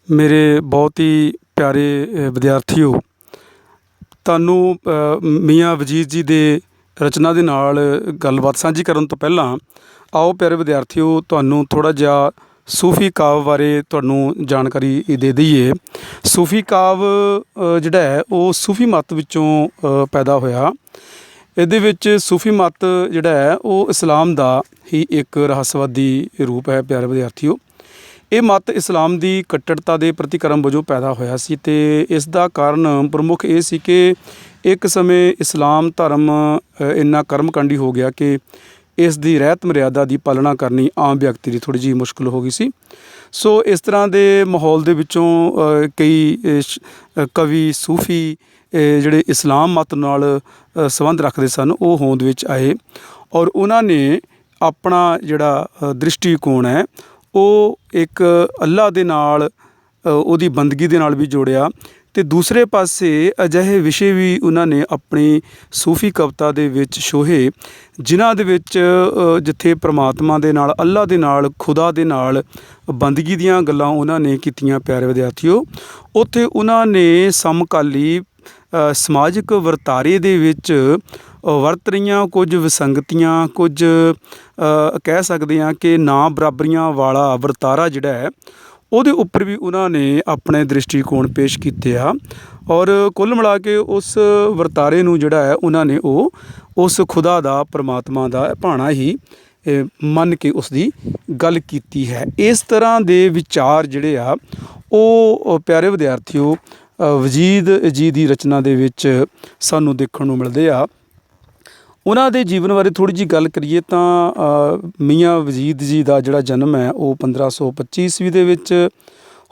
ਮੇਰੇ ਬਹੁਤ ਹੀ ਪਿਆਰੇ ਵਿਦਿਆਰਥੀਓ, ਤੁਹਾਨੂੰ ਮੀਆਂ ਵਜੀਦ ਜੀ ਦੇ ਰਚਨਾ ਦੇ ਨਾਲ ਗੱਲਬਾਤ ਸਾਂਝੀ ਕਰਨ ਤੋਂ ਪਹਿਲਾਂ ਆਓ ਪਿਆਰੇ ਵਿਦਿਆਰਥੀਓ, ਤੁਹਾਨੂੰ ਥੋੜ੍ਹਾ ਜਿਹਾ ਸੂਫੀ ਕਾਵਿ ਬਾਰੇ ਤੁਹਾਨੂੰ ਜਾਣਕਾਰੀ ਦੇ ਦਈਏ। ਸੂਫੀ ਕਾਵਿ ਜਿਹੜਾ ਹੈ ਉਹ ਸੂਫੀ ਮੱਤ ਵਿੱਚੋਂ ਪੈਦਾ ਹੋਇਆ। ਇਹਦੇ ਵਿੱਚ ਸੂਫੀ ਮੱਤ ਜਿਹੜਾ ਹੈ ਉਹ ਇਸਲਾਮ ਦਾ ਹੀ ਇੱਕ ਰਹੱਸਵਾਦੀ ਰੂਪ ਹੈ। ਪਿਆਰੇ ਵਿਦਿਆਰਥੀਓ, ਇਹ ਮੱਤ ਇਸਲਾਮ ਦੀ ਕੱਟੜਤਾ ਦੇ ਪ੍ਰਤੀਕਰਮ ਵਜੋਂ ਪੈਦਾ ਹੋਇਆ ਸੀ ਅਤੇ ਇਸ ਦਾ ਕਾਰਨ ਪ੍ਰਮੁੱਖ ਇਹ ਸੀ ਕਿ ਇੱਕ ਸਮੇਂ ਇਸਲਾਮ ਧਰਮ ਇੰਨਾ ਕਰਮਕਾਂਡੀ ਹੋ ਗਿਆ ਕਿ ਇਸ ਦੀ ਰਹਿਤ ਮਰਿਆਦਾ ਦੀ ਪਾਲਣਾ ਕਰਨੀ ਆਮ ਵਿਅਕਤੀ ਦੀ ਥੋੜ੍ਹੀ ਜਿਹੀ ਮੁਸ਼ਕਿਲ ਹੋ ਗਈ ਸੀ। ਸੋ ਇਸ ਤਰ੍ਹਾਂ ਦੇ ਮਾਹੌਲ ਦੇ ਵਿੱਚੋਂ ਕਈ ਕਵੀ ਸੂਫੀ ਜਿਹੜੇ ਇਸਲਾਮ ਮੱਤ ਨਾਲ ਸੰਬੰਧ ਰੱਖਦੇ ਸਨ, ਉਹ ਹੋਂਦ ਵਿੱਚ ਆਏ ਔਰ ਉਹਨਾਂ ਨੇ ਆਪਣਾ ਜਿਹੜਾ ਦ੍ਰਿਸ਼ਟੀਕੋਣ ਹੈ ਉਹ ਇੱਕ ਅੱਲ੍ਹਾ ਦੇ ਨਾਲ ਉਹਦੀ ਬੰਦਗੀ ਦੇ ਨਾਲ ਵੀ ਜੋੜਿਆ ਅਤੇ ਦੂਸਰੇ ਪਾਸੇ ਅਜਿਹੇ ਵਿਸ਼ੇ ਵੀ ਉਹਨਾਂ ਨੇ ਆਪਣੀ ਸੂਫੀ ਕਵਿਤਾ ਦੇ ਵਿੱਚ ਛੋਹੇ, ਜਿਨ੍ਹਾਂ ਦੇ ਵਿੱਚ ਜਿੱਥੇ ਪ੍ਰਮਾਤਮਾ ਦੇ ਨਾਲ, ਅੱਲ੍ਹਾ ਦੇ ਨਾਲ, ਖੁਦਾ ਦੇ ਨਾਲ ਬੰਦਗੀ ਦੀਆਂ ਗੱਲਾਂ ਉਹਨਾਂ ਨੇ ਕੀਤੀਆਂ। ਪਿਆਰੇ ਵਿਦਿਆਰਥੀਓ, ਉੱਥੇ ਉਹਨਾਂ ਨੇ ਸਮਕਾਲੀ ਸਮਾਜਿਕ ਵਰਤਾਰੇ ਦੇ ਵਿੱਚ ਵਰਤ ਰਹੀਆਂ ਕੁਝ ਵਿਸੰਗਤੀਆਂ, ਕੁਝ ਕਹਿ ਸਕਦੇ ਹਾਂ ਕਿ ਨਾ ਬਰਾਬਰੀਆਂ ਵਾਲਾ ਵਰਤਾਰਾ ਜਿਹੜਾ ਹੈ ਉਹਦੇ ਉੱਪਰ ਵੀ ਉਹਨਾਂ ਨੇ ਆਪਣੇ ਦ੍ਰਿਸ਼ਟੀਕੋਣ ਪੇਸ਼ ਕੀਤੇ ਆ ਔਰ ਕੁੱਲ ਮਿਲਾ ਕੇ ਉਸ ਵਰਤਾਰੇ ਨੂੰ ਜਿਹੜਾ ਹੈ ਉਹਨਾਂ ਨੇ ਉਹ ਉਸ ਖੁਦਾ ਦਾ, ਪਰਮਾਤਮਾ ਦਾ ਭਾਣਾ ਹੀ ਮੰਨ ਕੇ ਉਸ ਦੀ ਗੱਲ ਕੀਤੀ ਹੈ। ਇਸ ਤਰ੍ਹਾਂ ਦੇ ਵਿਚਾਰ ਜਿਹੜੇ ਆ ਉਹ ਪਿਆਰੇ ਵਿਦਿਆਰਥੀਓ ਵਜੀਦ ਜੀ ਦੀ ਰਚਨਾ ਦੇ ਵਿੱਚ ਸਾਨੂੰ ਦੇਖਣ ਨੂੰ ਮਿਲਦੇ ਆ। ਉਹਨਾਂ ਦੇ ਜੀਵਨ ਬਾਰੇ ਥੋੜ੍ਹੀ ਜਿਹੀ ਗੱਲ ਕਰੀਏ ਤਾਂ ਮੀਆਂ ਵਜੀਦ ਜੀ ਦਾ ਜਿਹੜਾ ਜਨਮ ਹੈ ਉਹ 1525 ਈਸਵੀ ਦੇ ਵਿੱਚ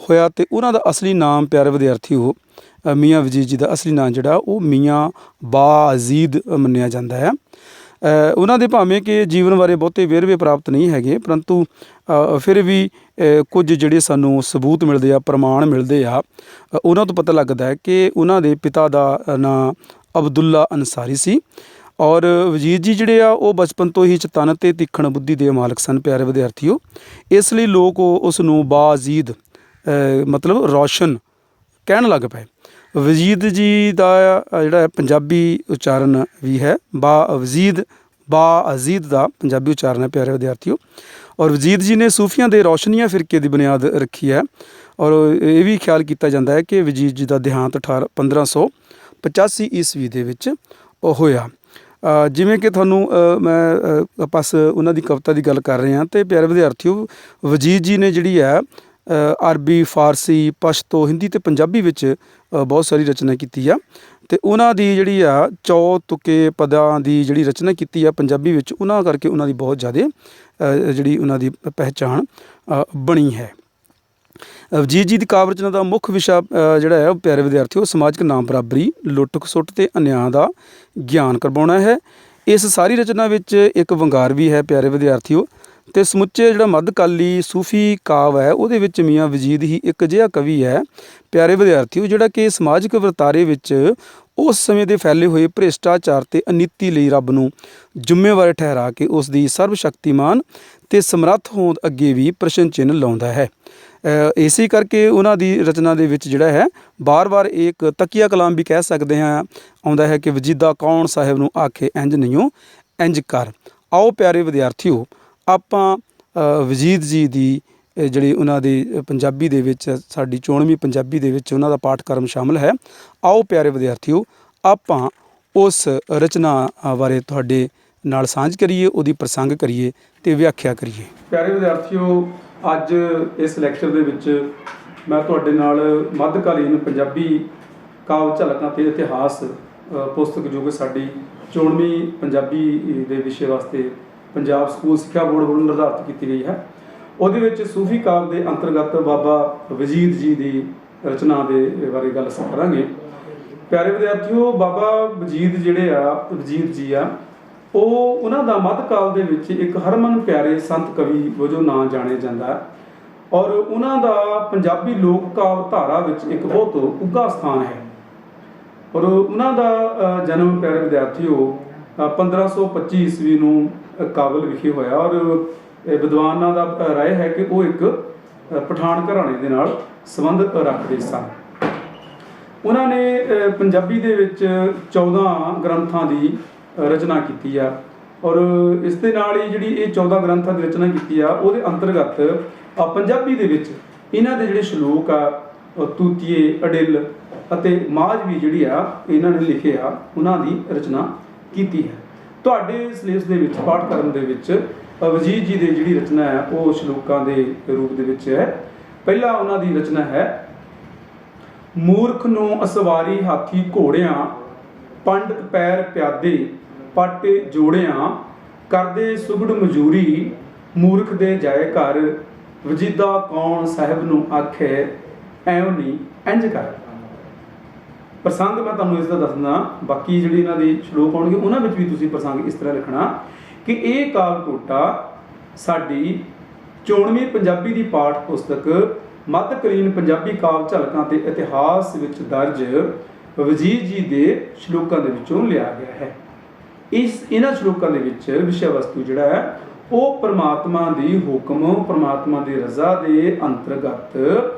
ਹੋਇਆ ਅਤੇ ਉਹਨਾਂ ਦਾ ਅਸਲੀ ਨਾਮ, ਪਿਆਰੇ ਵਿਦਿਆਰਥੀਓ, ਮੀਆਂ ਵਜੀਦ ਜੀ ਦਾ ਅਸਲੀ ਨਾਮ ਜਿਹੜਾ ਉਹ ਮੀਆਂ ਬਾਅਜ਼ੀਦ ਮੰਨਿਆ ਜਾਂਦਾ ਹੈ। ਉਹਨਾਂ ਦੇ ਭਾਵੇਂ ਕਿ ਜੀਵਨ ਬਾਰੇ ਬਹੁਤੇ ਵੇਰਵੇ ਪ੍ਰਾਪਤ ਨਹੀਂ ਹੈਗੇ, ਪਰੰਤੂ ਫਿਰ ਵੀ ਕੁਝ ਜਿਹੜੇ ਸਾਨੂੰ ਸਬੂਤ ਮਿਲਦੇ ਆ, ਪ੍ਰਮਾਣ ਮਿਲਦੇ ਆ, ਉਹਨਾਂ ਤੋਂ ਪਤਾ ਲੱਗਦਾ ਹੈ ਕਿ ਉਹਨਾਂ ਦੇ ਪਿਤਾ ਦਾ ਨਾਂ ਅਬਦੁੱਲਾ ਅੰਸਾਰੀ ਸੀ ਔਰ ਵਜੀਦ ਜੀ ਜਿਹੜੇ ਆ ਉਹ ਬਚਪਨ ਤੋਂ ਹੀ ਚਤੰਨ ਅਤੇ ਤੀਖਣ ਬੁੱਧੀ ਦੇ ਮਾਲਕ ਸਨ। ਪਿਆਰੇ ਵਿਦਿਆਰਥੀਓ, ਇਸ ਲਈ ਲੋਕ ਉਸ ਨੂੰ ਬਾਅਜ਼ੀਦ ਮਤਲਬ ਰੌਸ਼ਨ ਕਹਿਣ ਲੱਗ ਪਏ। ਵਜੀਦ ਜੀ ਦਾ ਜਿਹੜਾ ਪੰਜਾਬੀ ਉਚਾਰਨ ਵੀ ਹੈ ਬਾਅਜ਼ੀਦ ਦਾ ਪੰਜਾਬੀ ਉਚਾਰਨ ਹੈ। ਪਿਆਰੇ ਵਿਦਿਆਰਥੀਓ, ਔਰ ਵਜੀਦ ਜੀ ਨੇ ਸੂਫੀਆਂ ਦੇ ਰੌਸ਼ਨੀਆਂ ਫਿਰਕੇ ਦੀ ਬੁਨਿਆਦ ਰੱਖੀ ਹੈ ਔਰ ਇਹ ਵੀ ਖਿਆਲ ਕੀਤਾ ਜਾਂਦਾ ਹੈ ਕਿ ਵਜੀਦ ਜੀ ਦਾ ਦੇਹਾਂਤ 1585 ਈਸਵੀ ਦੇ ਵਿੱਚ ਹੋਇਆ। ਜਿਵੇਂ ਕਿ ਤੁਹਾਨੂੰ ਮੈਂ ਬਸ ਉਹਨਾਂ ਦੀ ਕਵਿਤਾ ਦੀ ਗੱਲ ਕਰ ਰਹੇ ਹਾਂ ਅਤੇ ਪਿਆਰੇ ਵਿਦਿਆਰਥੀਓ, ਵਜੀਦ ਜੀ ਨੇ ਜਿਹੜੀ ਹੈ ਅਰਬੀ, ਫਾਰਸੀ, ਪਸ਼ਤੋ, ਹਿੰਦੀ ਅਤੇ ਪੰਜਾਬੀ ਵਿੱਚ ਬਹੁਤ ਸਾਰੀ ਰਚਨਾ ਕੀਤੀ ਆ ਅਤੇ ਉਹਨਾਂ ਦੀ ਜਿਹੜੀ ਆ ਚੌ ਤੁਕੇ ਪਦਾਂ ਦੀ ਜਿਹੜੀ ਰਚਨਾ ਕੀਤੀ ਆ ਪੰਜਾਬੀ ਵਿੱਚ, ਉਹਨਾਂ ਕਰਕੇ ਉਹਨਾਂ ਦੀ ਬਹੁਤ ਜ਼ਿਆਦਾ ਜਿਹੜੀ ਉਹਨਾਂ ਦੀ ਪਹਿਚਾਣ ਬਣੀ ਹੈ। ਵਜੀਦ ਜੀ ਦੀ ਕਾਵਿ ਰਚਨਾ ਦਾ ਮੁੱਖ ਵਿਸ਼ਾ ਜਿਹੜਾ ਹੈ ਉਹ ਪਿਆਰੇ ਵਿਦਿਆਰਥੀਓ ਸਮਾਜਿਕ ਨਾਮ ਬਰਾਬਰੀ, ਲੁੱਟ ਖਸੁੱਟ ਅਤੇ ਅਨਿਆਂ ਦਾ ਗਿਆਨ ਕਰਵਾਉਣਾ ਹੈ। ਇਸ ਸਾਰੀ ਰਚਨਾ ਵਿੱਚ ਇੱਕ ਵੰਗਾਰ ਵੀ ਹੈ। ਪਿਆਰੇ ਵਿਦਿਆਰਥੀਓ, ਅਤੇ ਸਮੁੱਚੇ ਜਿਹੜਾ ਮੱਧਕਾਲੀ ਸੂਫੀ ਕਾਵਿ ਹੈ ਉਹਦੇ ਵਿੱਚ ਮੀਆਂ ਵਜੀਦ ਹੀ ਇੱਕ ਅਜਿਹਾ ਕਵੀ ਹੈ। ਪਿਆਰੇ ਵਿਦਿਆਰਥੀਓ, ਜਿਹੜਾ ਕਿ ਸਮਾਜਿਕ ਵਰਤਾਰੇ ਵਿੱਚ ਉਸ ਸਮੇਂ ਦੇ ਫੈਲੇ ਹੋਏ ਭ੍ਰਿਸ਼ਟਾਚਾਰ ਅਤੇ ਅਨੀਤੀ ਲਈ ਰੱਬ ਨੂੰ ਜ਼ਿੰਮੇਵਾਰ ਠਹਿਰਾ ਕੇ ਉਸ ਦੀ ਸਰਬ ਸ਼ਕਤੀਮਾਨ ਅਤੇ ਸਮਰੱਥ ਹੋਂਦ ਅੱਗੇ ਵੀ ਪ੍ਰਸ਼ਨ ਚਿੰਨ੍ਹ ਲਾਉਂਦਾ ਹੈ। ਇਸੇ ਕਰਕੇ ਉਹਨਾਂ ਦੀ ਰਚਨਾ ਦੇ ਵਿੱਚ ਜਿਹੜਾ ਹੈ ਬਾਰ-ਬਾਰ ਇੱਕ ਤਕੀਆ ਕਲਾਮ ਵੀ ਕਹਿ ਸਕਦੇ ਹਾਂ ਆਉਂਦਾ ਹੈ ਕਿ ਵਜੀਦਾ ਕੌਣ ਸਾਹਿਬ ਨੂੰ ਆਖੇ ਇੰਝ ਨਹੀਂ ਇੰਝ ਕਰ। ਆਓ ਪਿਆਰੇ ਵਿਦਿਆਰਥੀਓ, ਆਪਾਂ ਵਜੀਦ ਜੀ ਦੀ ਜਿਹੜੀ ਉਹਨਾਂ ਦੀ ਪੰਜਾਬੀ ਦੇ ਵਿੱਚ ਸਾਡੀ 94ਵੀਂ ਪੰਜਾਬੀ ਦੇ ਵਿੱਚ ਉਹਨਾਂ ਦਾ ਪਾਠਕ੍ਰਮ ਸ਼ਾਮਿਲ ਹੈ। ਆਓ ਪਿਆਰੇ ਵਿਦਿਆਰਥੀਓ, ਆਪਾਂ ਉਸ ਰਚਨਾ ਬਾਰੇ ਤੁਹਾਡੇ ਨਾਲ ਸਾਂਝ ਕਰੀਏ, ਉਹਦੀ ਪ੍ਰਸੰਗ ਕਰੀਏ ਅਤੇ ਵਿਆਖਿਆ ਕਰੀਏ। ਪਿਆਰੇ ਵਿਦਿਆਰਥੀਓ, ਅੱਜ ਇਸ ਲੈਕਚਰ ਦੇ ਵਿੱਚ ਮੈਂ ਤੁਹਾਡੇ ਨਾਲ ਮੱਧਕਾਲੀਨ ਪੰਜਾਬੀ ਕਾਵਿ ਝਲਕਾਂ ਅਤੇ ਇਤਿਹਾਸ ਪੁਸਤਕ ਜੋ ਕਿ ਸਾਡੀ 94ਵੀਂ ਪੰਜਾਬੀ ਦੇ ਵਿਸ਼ੇ ਵਾਸਤੇ ਪੰਜਾਬ ਸਕੂਲ ਸਿੱਖਿਆ ਬੋਰਡ ਵੱਲੋਂ ਨਿਰਧਾਰਿਤ ਕੀਤੀ ਗਈ ਹੈ, ਉਹਦੇ ਵਿੱਚ ਸੂਫੀ ਕਾਵਿ ਦੇ ਅੰਤਰਗਤ ਬਾਬਾ ਵਜੀਦ ਜੀ ਦੀ ਰਚਨਾ ਦੇ ਬਾਰੇ ਗੱਲ ਕਰਾਂਗੇ। ਪਿਆਰੇ ਵਿਦਿਆਰਥੀਓ, ਬਾਬਾ ਵਜੀਦ ਜਿਹੜੇ ਆ, ਵਜੀਦ ਜੀ ਆ, ਉਹ ਉਹਨਾਂ ਦਾ ਮੱਧਕਾਲ ਦੇ ਵਿੱਚ ਇੱਕ ਹਰਮਨ ਪਿਆਰੇ ਸੰਤ ਕਵੀ ਵਜੋਂ ਨਾਂ ਜਾਣਿਆ ਜਾਂਦਾ ਔਰ ਉਹਨਾਂ ਦਾ ਪੰਜਾਬੀ ਲੋਕ ਕਾਵਿ ਧਾਰਾ ਵਿੱਚ ਇੱਕ ਬਹੁਤ ਉੱਘਾ ਸਥਾਨ ਹੈ ਔਰ ਉਹਨਾਂ ਦਾ ਜਨਮ ਪਿਆਰੇ ਵਿਦਿਆਰਥੀਓ 1525 ਈਸਵੀ ਨੂੰ ਕਾਬਲ ਵਿਖੇ ਹੋਇਆ ਔਰ ਵਿਦਵਾਨਾਂ ਦਾ ਰਾਏ ਹੈ ਕਿ ਉਹ ਇੱਕ ਪਠਾਨ ਘਰਾਣੇ ਦੇ ਨਾਲ ਸੰਬੰਧ ਰੱਖਦੇ ਸਨ। ਉਹਨਾਂ ਨੇ ਪੰਜਾਬੀ ਦੇ ਵਿੱਚ 14 ਗ੍ਰੰਥਾਂ ਦੀ ਰਚਨਾ ਕੀਤੀ ਆ, ਔਰ ਇਸ ਦੇ ਨਾਲ ਹੀ ਜਿਹੜੀ ਇਹ 14 ਗ੍ਰੰਥਾਂ ਦੀ ਰਚਨਾ ਕੀਤੀ ਆ ਉਹਦੇ ਅੰਤਰਗਤ ਪੰਜਾਬੀ ਦੇ ਵਿੱਚ ਇਹਨਾਂ ਦੇ ਜਿਹੜੇ ਸ਼ਲੋਕ ਆ, ਤੂਤੀਏ, ਅਡਿੱਲ ਅਤੇ ਮਾਝਵੀ ਜਿਹੜੀ ਆ ਇਹਨਾਂ ਨੇ ਲਿਖੇ ਆ, ਉਹਨਾਂ ਦੀ ਰਚਨਾ ਕੀਤੀ ਹੈ। ਤੁਹਾਡੇ ਸਿਲੇਬਸ ਦੇ ਵਿੱਚ ਪਾਠਕ੍ਰਮ ਦੇ ਵਿੱਚ ਵਜੀਦ ਜੀ ਦੀ ਜਿਹੜੀ ਰਚਨਾ ਹੈ ਉਹ ਸ਼ਲੋਕਾਂ ਦੇ ਰੂਪ ਦੇ ਵਿੱਚ ਹੈ। ਪਹਿਲਾ ਉਹਨਾਂ ਦੀ ਰਚਨਾ ਹੈ, ਮੂਰਖ ਨੂੰ ਅਸਵਾਰੀ ਹਾਥੀ ਘੋੜਿਆਂ, ਪੰਡਤ ਪੈਰ ਪਿਆਦੇ ਪੱਟ ਜੋੜਿਆਂ, ਕਰਦੇ ਸੁਗੜ ਮਜ਼ੂਰੀ ਮੂਰਖ ਦੇ ਜਾਏ ਘਰ, ਵਜੀਦਾ ਕੌਣ ਸਾਹਿਬ ਨੂੰ ਆਖੇ ਐਉਂ ਨਹੀਂ ਇੰਝ ਕਰ। ਪ੍ਰਸੰਗ ਮੈਂ ਤੁਹਾਨੂੰ ਇਸ ਦਾ ਦੱਸਣਾ, ਬਾਕੀ ਜਿਹੜੀ ਇਹਨਾਂ ਦੇ ਸ਼ਲੋਕ ਆਉਣਗੇ ਉਹਨਾਂ ਵਿੱਚ ਵੀ ਤੁਸੀਂ ਪ੍ਰਸੰਗ ਇਸ ਤਰ੍ਹਾਂ ਲਿਖਣਾ ਕਿ ਇਹ ਕਾਵਿ ਟੋਟਾ ਸਾਡੀ 94ਵੀਂ ਪੰਜਾਬੀ ਦੀ ਪਾਠ ਪੁਸਤਕ ਮੱਧਕਾਲੀਨ ਪੰਜਾਬੀ ਕਾਵਿ ਝਲਕਾਂ ਤੇ ਇਤਿਹਾਸ ਵਿੱਚ ਦਰਜ ਵਜੀਦ ਜੀ ਦੇ ਸ਼ਲੋਕਾਂ ਦੇ ਵਿੱਚੋਂ ਲਿਆ ਗਿਆ ਹੈ। ਇਹਨਾਂ ਸ਼ਲੋਕਾਂ ਦੇ ਵਿੱਚ ਵਿਸ਼ਾ ਵਸਤੂ ਜਿਹੜਾ ਹੈ ਉਹ ਪਰਮਾਤਮਾ ਦੀ ਹੁਕਮ, ਪਰਮਾਤਮਾ ਦੀ ਰਜ਼ਾ ਦੇ ਅੰਤਰਗਤ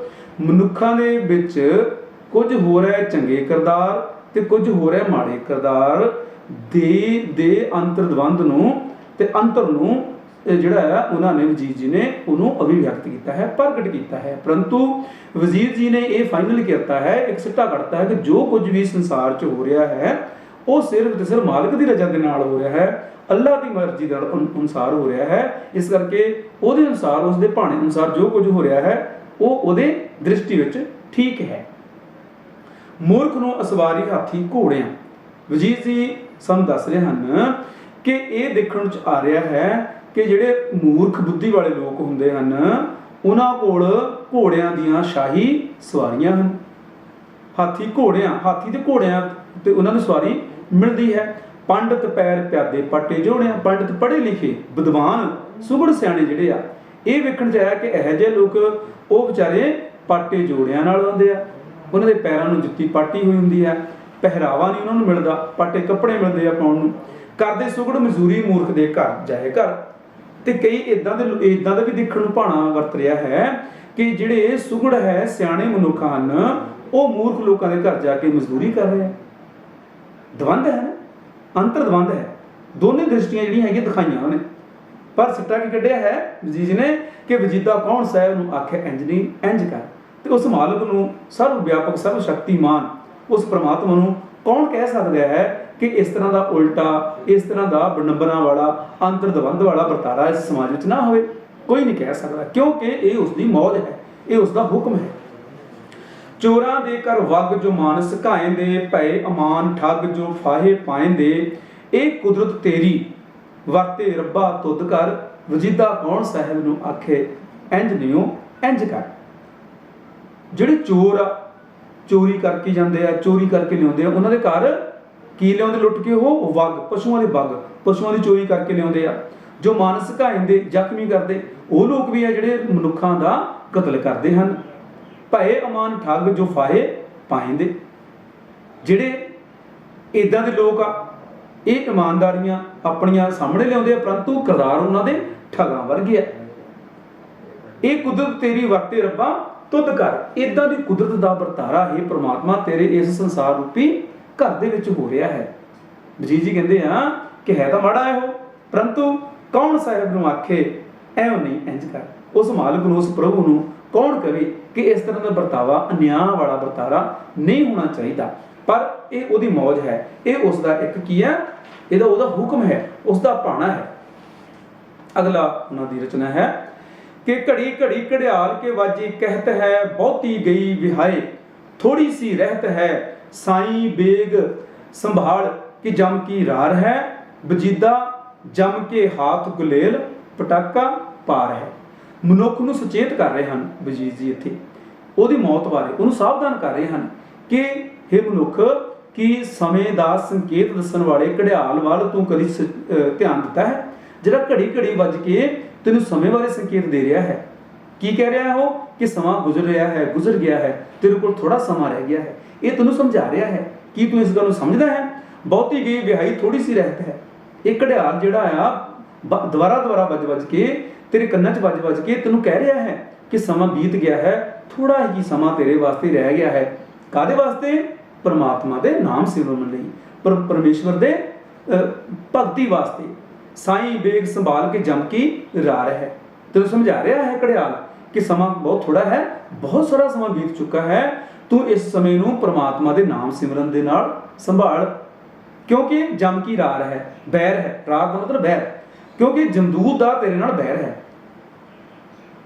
ਮਨੁੱਖਾਂ ਦੇ ਵਿੱਚ ਕੁਝ ਹੋ ਰਿਹਾ ਚੰਗੇ ਕਿਰਦਾਰ ਤੇ ਕੁਝ ਹੋ ਰਿਹਾ ਮਾੜੇ ਕਿਰਦਾਰ ਦੇ ਅੰਤਰਦਵੰਦ ਨੂੰ ਤੇ ਅੰਤਰ ਨੂੰ ਜਿਹੜਾ ਹੈ ਉਹਨਾਂ ਨੇ ਵਜੀਦ ਜੀ ਨੇ ਉਹਨੂੰ ਅਭਿਵਿਅਕਤ ਕੀਤਾ ਹੈ, ਪ੍ਰਗਟ ਕੀਤਾ ਹੈ। ਪਰੰਤੂ ਵਜੀਦ ਜੀ ਨੇ ਇਹ ਫਾਈਨਲ ਕੀਤਾ ਹੈ, ਇੱਕ ਸਿੱਟਾ ਕੱਢਤਾ ਹੈ ਕਿ ਜੋ ਕੁਝ ਵੀ ਸੰਸਾਰ 'ਚ ਹੋ ਰਿਹਾ ਹੈ ਉਹ ਸਿਰਫ ਤੇ ਸਿਰਫ ਮਾਲਕ ਦੀ ਰਜ਼ਾ ਦੇ ਨਾਲ ਹੋ ਰਿਹਾ ਹੈ, ਅੱਲਾਹ ਦੀ ਮਰਜ਼ੀ ਦੇ ਅਨੁਸਾਰ ਹੋ ਰਿਹਾ ਹੈ। ਇਸ ਕਰਕੇ ਉਹਦੇ ਅਨੁਸਾਰ, ਉਸਦੇ ਭਾਣੇ ਅਨੁਸਾਰ ਜੋ ਕੁਝ ਹੋ ਰਿਹਾ ਹੈ ਉਹ ਉਹਦੇ ਦ੍ਰਿਸ਼ਟੀ ਵਿੱਚ ਠੀਕ ਹੈ। ਮੂਰਖ ਨੂੰ ਅਸਵਾਰੀ ਹਾਥੀ ਘੋੜਿਆਂ, ਵਜੀਦ ਜੀ ਸਾਨੂੰ ਦੱਸ ਰਹੇ ਹਨ ਕਿ ਇਹ ਦੇਖਣ 'ਚ ਆ ਰਿਹਾ ਹੈ ਕਿ ਜਿਹੜੇ ਮੂਰਖ ਬੁੱਧੀ ਵਾਲੇ ਲੋਕ ਹੁੰਦੇ ਹਨ ਉਹਨਾਂ ਕੋਲ ਘੋੜਿਆਂ ਦੀਆਂ ਸ਼ਾਹੀ ਸਵਾਰੀਆਂ ਹਨ। ਹਾਥੀ ਤੇ ਘੋੜਿਆਂ ਤੇ ਉਹਨਾਂ ਨੂੰ ਸਵਾਰੀ ਮਿਲਦੀ ਹੈ। ਪੰਡਤ ਪੈਰ ਪਿਆਦੇ ਪਾਟੇ ਜੋੜਿਆਂ, ਪੰਡਤ ਪੜ੍ਹੇ ਲਿਖੇ ਵਿਦਵਾਨ ਸੁਗੜ ਸਿਆਣੇ ਜਿਹੜੇ ਆ, ਇਹ ਵੇਖਣ 'ਚ ਆਇਆ ਕਿ ਇਹੋ ਜਿਹੇ ਲੋਕ ਉਹ ਵਿਚਾਰੇ ਪਾਟੇ ਜੋੜਿਆਂ ਨਾਲ ਆਉਂਦੇ ਆ, ਉਹਨਾਂ ਦੇ ਪੈਰਾਂ ਨੂੰ ਜੁੱਤੀ ਪਾਟੀ ਹੋਈ ਹੁੰਦੀ ਹੈ, ਪਹਿਰਾਵਾ ਨਹੀਂ ਉਹਨਾਂ ਨੂੰ ਮਿਲਦਾ, ਪਾਟੇ ਕੱਪੜੇ ਮਿਲਦੇ ਆ ਪਾਉਣ ਨੂੰ, ਕਰਦੇ ਸੁਗੜ ਮਜ਼ਦੂਰੀ ਮੂਰਖ ਦੇ ਘਰ ਜਾਏ ਘਰ। ਤੇ ਕਈ ਇਦਾਂ ਦਾ ਵੀ ਦੇਖਣ ਨੂੰ ਭਾਣਾ ਵਰਤ ਰਿਹਾ ਹੈ ਕਿ ਜਿਹੜੇ ਸੁਗੜ ਹੈ ਸਿਆਣੇ ਮਨੁੱਖ ਹਨ ਉਹ ਮੂਰਖ ਲੋਕਾਂ ਦੇ ਘਰ ਜਾ ਕੇ ਮਜ਼ਦੂਰੀ ਕਰ ਰਹੇ ਆ। ਦਵੰਦ ਹੈ ਨਾ, ਅੰਤਰ ਦਵੰਦ ਹੈ, ਦੋਨੇ ਦ੍ਰਿਸ਼ਟੀਆਂ ਜਿਹੜੀਆਂ ਹੈਗੀਆਂ ਦਿਖਾਈਆਂ ਉਹਨੇ। ਪਰ ਸਿੱਟਾ ਕੀ ਕੱਢਿਆ ਹੈ ਵਜੀਦ ਨੇ ਕਿ ਵਜੀਦਾ ਕੌਣ ਸਾਹਿਬ ਨੂੰ ਆਖੇ ਇੰਝ ਨਹੀਂ ਇੰਝ ਕਰ। ਤੇ ਉਸ ਮਾਲਕ ਨੂੰ, ਸਰਵ ਵਿਆਪਕ ਸਰਵ ਸ਼ਕਤੀਮਾਨ ਉਸ ਪ੍ਰਮਾਤਮਾ ਨੂੰ ਕੌਣ ਕਹਿ ਸਕਦਾ ਹੈ ਕਿ ਇਸ ਤਰ੍ਹਾਂ ਦਾ ਉਲਟਾ, ਇਸ ਤਰ੍ਹਾਂ ਦਾ ਬਨੰਬਰਾਂ ਵਾਲਾ, ਅੰਤਰ ਦਵੰਦ ਵਾਲਾ ਵਰਤਾਰਾ ਇਸ ਸਮਾਜ ਵਿੱਚ ਨਾ ਹੋਵੇ? ਕੋਈ ਨਹੀਂ ਕਹਿ ਸਕਦਾ, ਕਿਉਂਕਿ ਇਹ ਉਸ ਦੀ ਮੌਜ ਹੈ, ਇਹ ਉਸ ਦਾ ਹੁਕਮ ਹੈ। ਚੋਰਾਂ ਦੇ ਘਰ ਵਗ ਜੋ ਮਾਨਸ ਘਾਇਂਦੇ, ਭਏ ਅਮਾਨ ਠੱਗ ਜੋ ਫਾਹੇ ਪਾਇਂਦੇ, ਇਹ ਕੁਦਰਤ ਤੇਰੀ ਵਰਤੇ ਰੱਬਾ ਤੁਧ ਕਰ, ਵਜੀਦਾ ਕੌਣ ਸਾਹਿਬ ਨੂੰ ਆਖੇ ਇੰਝ ਨਿਉ ਇੰਝ ਕਰ। ਜਿਹੜੇ ਚੋਰ ਆ, ਚੋਰੀ ਕਰਕੇ ਜਾਂਦੇ ਆ, ਚੋਰੀ ਕਰਕੇ ਲਿਆਉਂਦੇ ਆ, ਉਹਨਾਂ ਦੇ ਘਰ ਕੀ ਲਿਆਉਂਦੇ ਲੁੱਟ ਕੇ? ਉਹ ਵਗ, ਪਸ਼ੂਆਂ ਦੇ ਵਗ, ਪਸ਼ੂਆਂ ਦੀ ਚੋਰੀ ਕਰਕੇ ਲਿਆਉਂਦੇ ਆ। ਜੋ ਮਾਨਸ ਘਾਇਂਦੇ, ਜ਼ਖਮੀ ਕਰਦੇ, ਉਹ ਲੋਕ ਵੀ ਆ ਜਿਹੜੇ ਮਨੁੱਖਾਂ ਦਾ ਕਤਲ ਕਰਦੇ ਹਨ। ਭਏ ਅਮਾਨ ਠੱਗ ਜੋ ਫਾਹੇ ਪਾਇਂਦੇ, ਜਿਹੜੇ ਇਦਾਂ ਦੇ ਲੋਕ ਆ ਇਹ ਇਮਾਨਦਾਰੀਆਂ ਆਪਣੀਆਂ ਸਾਹਮਣੇ ਲਿਆਉਂਦੇ ਆ ਪਰੰਤੂ ਕਿਰਦਾਰ ਉਹਨਾਂ ਦੇ ਠੱਗਾਂ ਵਰਗੇ ਆ। ਇਹ ਕੁਦਰਤ ਤੇਰੀ ਵਰਤੇ ਰੱਬਾ ਤੁਧ ਕਰ, ਇਦਾਂ ਦੀ ਕੁਦਰਤ ਦਾ ਵਰਤਾਰਾ ਹੀ ਪ੍ਰਮਾਤਮਾ ਤੇਰੇ ਇਸ ਸੰਸਾਰ ਰੂਪੀ ਘਰ ਦੇ ਵਿੱਚ ਹੋ ਰਿਹਾ ਹੈ। ਵਜੀਦ ਜੀ ਕਹਿੰਦੇ ਆ ਕਿ ਹੈ ਤਾਂ ਮਾੜਾ ਇਹੋ, ਪਰੰਤੂ ਕੌਣ ਸਾਹਿਬ ਨੂੰ ਆਖੇ ਐਉਂ ਨਹੀਂ ਇੰਝ ਕਰ। ਉਸ ਮਾਲਕ ਨੂੰ, ਉਸ ਪ੍ਰਭੂ ਨੂੰ ਕੌਣ ਕਵੇ ਕਿ ਇਸ ਤਰ੍ਹਾਂ ਦਾ ਵਰਤਾਵਾ, ਅਨਿਆਂ ਵਾਲਾ ਵਰਤਾਰਾ ਨਹੀਂ ਹੋਣਾ ਚਾਹੀਦਾ। ਪਰ ਇਹ ਉਹਦੀ ਮੌਜ ਹੈ, ਇਹ ਉਸ ਦਾ ਇੱਕ ਕੀ ਹੈ, ਇਹਦਾ ਉਹਦਾ ਹੁਕਮ ਹੈ, ਉਸ ਦਾ ਭਾਣਾ ਹੈ। ਅਗਲਾ ਉਹਨਾਂ ਦੀ ਰਚਨਾ ਹੈ ਕਿ ਘੜੀ ਘੜੀ ਘੜਿਆਲ ਕੇ ਵਾਜੀ ਕਹਿਤ ਹੈ, ਬਹੁਤੀ ਗਈ ਵਿਹਾਏ ਥੋੜੀ ਸੀ ਰਹਿਤ ਹੈ, ਸਾਈਂ ਬੇਗ ਸੰਭਾਲ ਕਿ ਜਮ ਕੀ ਰਾਰ ਹੈ, ਵਜੀਦਾ ਜਮ ਕੇ ਹਾਥ ਗੁਲੇਲ ਪਟਾਕਾ ਪਾਰ ਹੈ। ਮਨੁੱਖ ਨੂੰ ਸੁਚੇਤ ਕਰ ਰਹੇ ਹਨ ਵਜੀਦ ਜੀ ਇੱਥੇ, ਉਹਦੀ ਮੌਤ ਬਾਰੇ ਉਹਨੂੰ ਸਾਵਧਾਨ ਕਰ ਰਹੇ ਹਨ ਕਿ ਹੇ ਮਨੁੱਖ, ਕੀ ਸਮੇਂ ਦਾ ਸੰਕੇਤ ਦੱਸਣ ਵਾਲੇ ਘੜਿਆਲ ਵੱਲ ਤੂੰ ਕਦੀ ਧਿਆਨ ਦਿੱਤਾ ਹੈ, ਜਿਹੜਾ ਘੜੀ ਘੜੀ ਵੱਜ ਕੇ ਤੈਨੂੰ ਸਮੇਂ ਬਾਰੇ ਸੰਕੇਤ ਦੇ ਰਿਹਾ ਹੈ? ਕੀ ਕਹਿ ਰਿਹਾ ਹੈ ਉਹ ਕਿ ਸਮਾਂ ਗੁਜ਼ਰ ਰਿਹਾ ਹੈ, ਗੁਜ਼ਰ ਗਿਆ ਹੈ, ਤੇਰੇ ਕੋਲ ਥੋੜਾ ਸਮਾਂ ਰਹਿ ਗਿਆ ਹੈ, ਇਹ ਤੈਨੂੰ ਸਮਝਾ ਰਿਹਾ ਹੈ। ਕੀ ਤੂੰ ਇਸ ਗੱਲ ਨੂੰ ਸਮਝਦਾ ਹੈ? ਬਹੁਤੀ ਗਈ ਵਿਹਾਈ ਥੋੜੀ ਸੀ ਰਹਿਤ ਹੈ। ਇਹ ਘੜਿਆਲ ਜਿਹੜਾ ਆ ਦੁਬਾਰਾ ਵੱਜ ਕੇ ਤੇਰੇ ਕੰਨਾਂ 'ਚ ਵੱਜ ਕੇ ਤੈਨੂੰ ਕਹਿ ਰਿਹਾ ਹੈ ਕਿ ਸਮਾਂ ਬੀਤ ਗਿਆ ਹੈ, थोड़ा ही समा तेरे वास्ते रह गया है। काहदे वास्ते? परमात्मा दे नाम सिमरन लई, परमेश्वर दे भगती वास्ते। साईं बेग संभाल के जम की रार है। तेन समझा रहा है घड़ियाल कि समा बहुत थोड़ा है, बहुत सारा समा बीत चुका है, तू इस समय नूं परमात्मा दे नाम सिमरन दे नाल संभाल, क्योंकि जम की रार है, बैर है। रार का मतलब बैर, क्योंकि जमदूत दा तेरे नाल बैर है।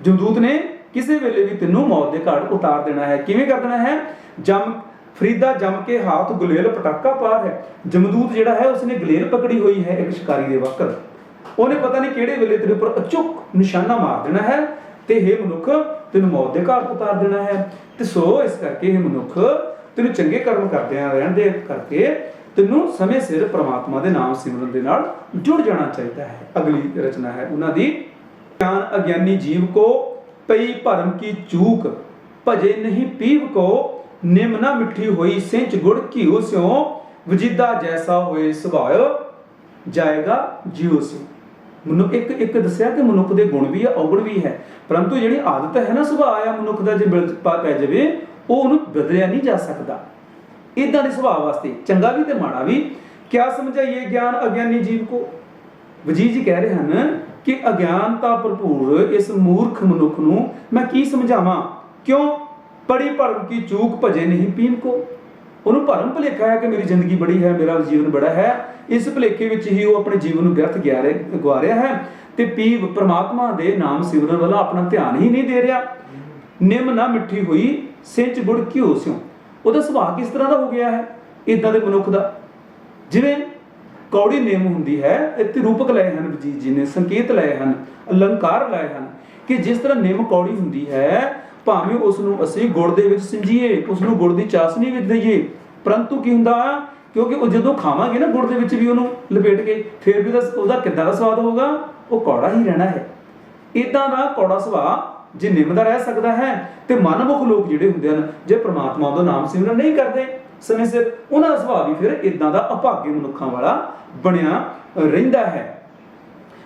जमदूत ने किसी वेले भी तेनों मौत के घाट उतार देना है। किवें कर देना है? जम फरीदा जम के हाथ गुलेल पटाका पार है। जमदूत जिहड़ा है उसने गुलेल पकड़ी हुई है एक शिकारी दे वक्र, उन्हें पता नहीं किहड़े वेले तेरे उपर अचूक निशाना मार देना है ते हे मनुख तेनों मौत के घाट उतार देना है। ते सो इस करके हे मनुख तेनों चंगे कर्म करदिआं रहण दे करके तेनों समय सिर परमात्मा दे नाम सिमरन दे नाल जुड़ जाना चाहिए है। अगली रचना है उन्हां दी, ज्ञान अज्ञानी जीव को पई भरम की चूक, भजे नहीं पीव को निम ना मिठी होई सिंच गुड़ घीओ स्यों, वजीदा जैसा होए सुभाव जाएगा जियो स्यों। मनुख एक एक दसिया कि मनुख के गुण भी है, अवगुण भी है, परंतु जी आदत है ना सुभाव आ मनुख का, जो पै जाए वो उन्होंने बदलिया नहीं जा सकता। इदा के सुभाव वास्ते चंगा भी तो माड़ा भी। क्या समझाइए ज्ञान अज्ञानी जीव को? वजीर जी कह रहे हैं कि अज्ञानता भरपूर इस मूर्ख मनुख नूं मैं की समझावां, क्यों? पड़ी भरम की चूक भजे नहीं पीन को, उन्होंने भरम भुलेखा है कि मेरी जिंदगी बड़ी है, मेरा जीवन बड़ा है, इस भुलेखे विच ही वो अपने जीवन में व्यर्थ गवा रहा है ते पीव परमात्मा दे नाम सिमरन वाला अपना ध्यान ही नहीं दे रहा। निम ना मिठी हुई सिंच गुड़ घिओ स्यों, ਉਹਦਾ ਸੁਭਾਅ किस तरह का हो गया है इदां दे मनुख दा? जिवें कौड़ी निम हुंदी है, इत्थे रूपक लए हन वजीर जी ने, संकेत लए हन, अलंकार लए हन कि जिस तरह निम कौड़ी हुंदी है, भावें उस नूं असीं गुड़ दे विच सिंजीए, उस नूं गुड़ दी चासनी विच दईए, परंतु की हुंदा क्योंकि वो जदों खावांगे ना गुड़ दे विच भी उहनूं लपेट के, फिर भी ਉਹਦਾ किद्दां दा स्वाद होगा? वो कौड़ा ही रहना है। इदां दा कौड़ा सुभाਅ जे निम दा रह सकदा है ते मनमुख लोग जिहड़े हुंदे हन, जे परमात्मा दा नाम सिमरन नहीं करदे समय सिर, उन्हां दा सुभाਅ भी फिर इदां दा अभागे मनुखां वाला बनिया रहिंदा है।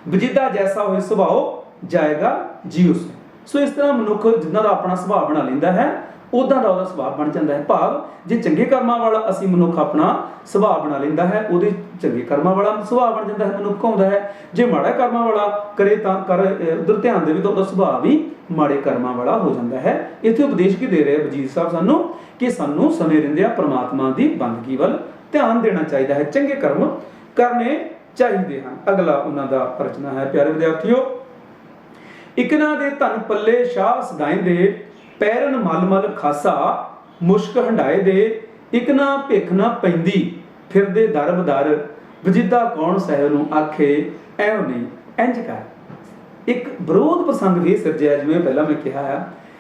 वजीदा जैसा होए सुभाओ जाएगा जियो से। सो इस तरह मनुख जिन्हां दा अपना सुभाਅ बना लैंदा है, उदां दा ਉਹਦਾ ਸੁਭਾਅ बन जाता है। भाव जे चंगे कर्मां वाला असीं मनुख अपना ਸੁਭਾਅ बना लैंदा है, ਉਹਦੇ चंगे कर्मां वाला ਸੁਭਾਅ बन जाता है, मनुख आउंदा है। जे माड़ा कर्मां वाला करे तां कर उधर ध्यान देवे तां ਉਹਦਾ ਸੁਭਾਅ भी माड़े कर्मां वाला हो जाता है। इत्थे उपदेश की दे रहे वजीर साहब सानूं कि सानूं समय रहिंदिआं परमात्मा की बंदगी वल ध्यान देना चाहिए है, चंगे कर्म करने चाहिए हैं। अगला उन्हां दा रचना है प्यारे विद्यार्थियों, इकना दे धन पल्ले शाह सदाएं दे, पैरन मल मल खासा मुश्क हंडाए दे, इकना भिख ना पैंदी फिरदे दर बदर, वजीदा कौन सहर नूं आखे ऐव नहीं इंज कर। एक विरोध प्रसंग भी सिरजिया, जिवें पहला मैं कहा है,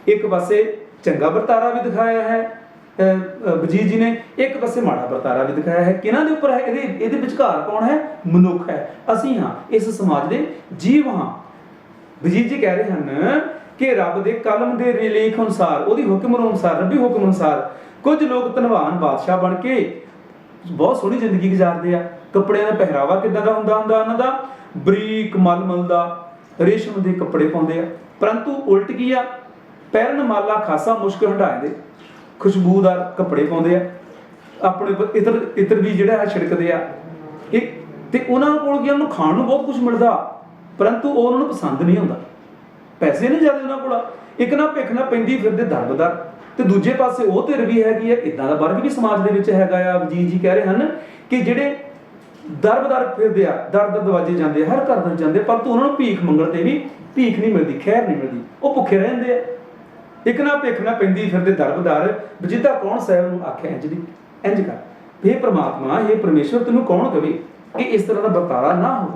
एक पासे चंगा वरतारा भी दिखाया है वजीर जी ने, एक पासे माड़ा वरतारा भी दिखाया है। किन्हां दे उपर है? इहदे विचकार कौन है? मनुख है, असीं हां, इस समाज दे जीव हां। वजीर जी कह रहे हैं कि रब दे कलम दे लेख अनुसार, ਉਹਦੀ हुक्म अनुसार, रबी हुक्म अनुसार कुछ लोग धनवान बादशाह बन के बहुत सोहनी जिंदगी गुजारते हैं। कपड़े का पहरावा किदां दा हुंदा उन्हां दा? बरीक मलमल दा रेशम के कपड़े पाउंदे आ, परंतु उल्ट की आ, पैरन माला खासा मुश्क हटाए दे खुशबूदार कपड़े पाउंदे आ, अपने इतर इतर भी जिहड़ा छिड़कदे आ, ते उन्हां कोल की उन्हां खाण नूं बहुत कुछ मिलदा, परंतु वो उन्हां नूं पसंद नहीं आउंदा, पैसे नहीं ज्यादा उन्हां कोल। एक ना भिख ना पैंदी फिरदे दर बदर, ते दूजे पासे वो धिर भी हैगी है, इदां दा वर्ग भी समाज दे विच हैगा आ। वजीर जी कह रहे हैं कि जिहड़े दर बदर फिरदे आ, दर दर दरवाजे जांदे, हर घर दे जांदे, परंतु उन्हां नूं भीख मंगण ते भी भीख नहीं मिलदी, खैर नहीं मिलदी, वो भुखे रहंदे आ। एक ना भिख ना पैंदी फिरदे दर बदर, वजीदा कौन साहिब नूं आखे इंज दी इंज कर। हे परमात्मा, हे परमेश्वर, तैनूं कौन कहे कि इस तरह का बर्तारा ना हो,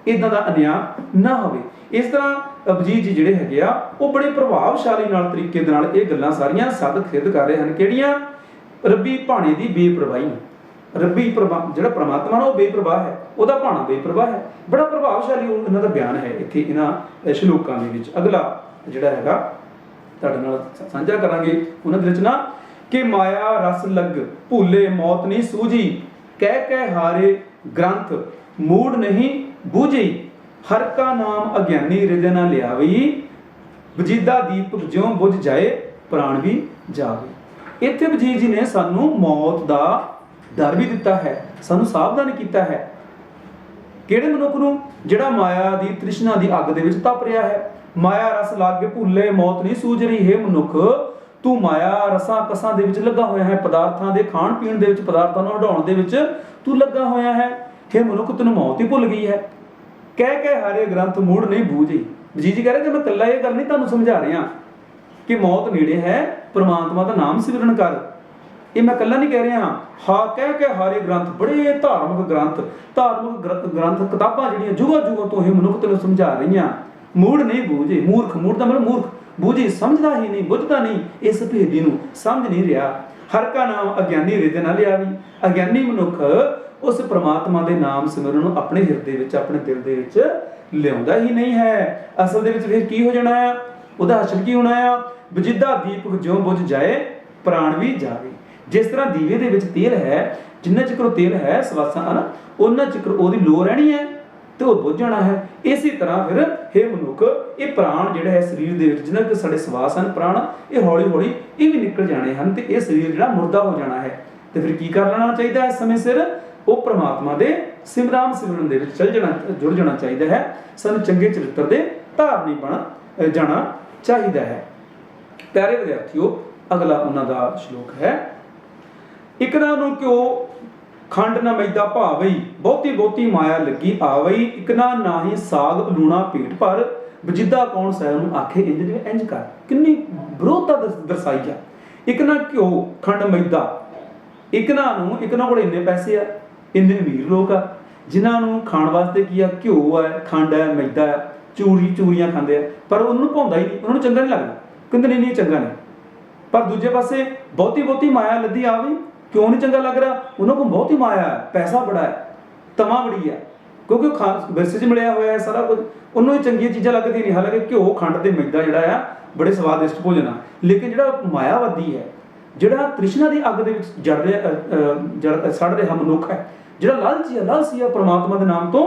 इदां दा अन्याय ना होवे। इस तरह वजीर जी जिहड़े हैगे आ, वो बड़े प्रभावशाली नाल तरीके दे नाल इह गल्लां सारियां सद खिद कर रहे हैं। किहड़ियां? रब्बी भाणे दी बेप्रवाही, रब्बी जिहड़ा परमात्मा ना वो बेप्रवाह है, ਉਹਦਾ भाणा बेप्रवाह है। बड़ा प्रभावशाली इन्हां दा बयान है इत्थे इन्हां श्लोकां दे विच। अगला जिहड़ा हैगा तुहाडे नाल साझा करांगे उन्हां दी रचना कि माया रस लग भूले मौत नहीं सूझी, कह कह हारे ग्रंथ मूड नहीं बूझी, हर का नाम अज्ञानी हृदय ना लियावी, वजीदा दीपक ज्यों बुझ जाए प्राण भी जावे। इत्थे वजीर जी ने सानू मौत का डर भी दिता है, सानू सावधान किया है। किहड़े मनुख नूं? जिहड़ा माया की तृष्णा की अग दे विच तप रहा है। माया रस लागे भुले मौत नहीं सूझ रही। हे मनुख, तू माया रसां कसां दे विच लगा होया है, पदार्थां दे खाण पीण दे विच, पदार्थां नूं हटाउण दे विच तू लगा होया है। हे मनुख, तैनूं मौत ही भुल गई है। कह हारे ग्रंथ मूड़ नहीं बूझी। वजीर जी कह रहे कि मैं कल्ला ये गल नहीं तुहानूं समझा रहा कि मौत नेड़े है, परमात्मा का नाम सिमरन कर। ये मैं कल्ला नहीं कह रहा। हाँ कह के हारे ग्रंथ, बड़े धार्मिक ग्रंथ, ग्रंथ किताबां जिहड़ियां जुगां जुगां तो ही मनुख तैनूं समझा रही। मूड़ नहीं बूझे, मूर्ख, मूड़ का मतलब मूर्ख, बूझी समझदा ही नहीं, बुझदा नहीं, इस भेदी नूं समझ नहीं रहा। हर का नाम अज्ञानी हृदय ना लियावी। अज्ञानी मनुख उस परमात्मा के नाम सिमरन नूं अपने हिरदे विच, अपने दिल दे विच लिआउंदा ही नहीं है। असल दे विच फिर की हो जाना है? उहदा हशर की होना है? बजिदा दीपक ज्यों बुझ जाए प्राण भी जावे। जिस तरह दीवे दे विच तेल है, जिन्ना चिकर तेल है सवासां है ना, उन्ना चिकर ओहदी लो रहनी है तो वह बुझ जाना है। इसी तरह फिर हे मनुख, ये प्राण जिहड़ा है शरीर दे विच, जिन्ना कि साडे सवास हैं प्राण, ये हौली हौली ये भी निकल जाने हैं ते ये शरीर जिहड़ा मुर्दा हो जाना है। तो फिर की कर लेना चाहिए इस समय सिर? वो परमात्मा दे सिमरन सिमरन दे विच चल जाना, जुड़ जाना चाहिए है। सानूं चंगे चरित्र दे धारनी बन जाना चाहिए है। प्यारे विद्यार्थियों, अगला उन्हां दा श्लोक है, इकना नूं क्यों खंड न मैदा भावई, बहुती बहुती माया लगी आवई, इकना नाही साग लूणा पेट भर, बजिदा कौन सैनूं आखे इंज जिवें इंज कर। किन्नी विरोधता दर्शाई आ। इकना घ्यो खंड मैदा, इकना कोल इन्ने पैसे आ, इन्ने अमीर लोग आ जिन्हां नूं खाण वास्ते की आ, घ्यो है, खंड है, मैदा है, चूरियां खांदे आ, पर उन्होंने भाउंदा ही नहीं, उन्होंने चंगा नहीं लगदा, कहंदे नहीं चंगा नहीं। पर दूजे पासे बहुती बहुती माया लदी आवी, क्यों नहीं चंगा लग रहा? उन्होंने को बहुत ही माया है, पैसा बड़ा है, तमा बड़ी है, क्योंकि विरसे च मिलिया होया है सारा कुछ, उन्होंने चंगियां चीज़ां लगदी नहीं। हालांकि घ्यो खंड ते मैदा जिहड़ा है बड़े स्वादिष्ट भोजन आ, लेकिन जिहड़ा मायावादी है, जिहड़ा तृष्णा की अग दे विच जड़ सड़ रहा मनुख है, जिहड़ा लालची है परमात्मा के नाम तो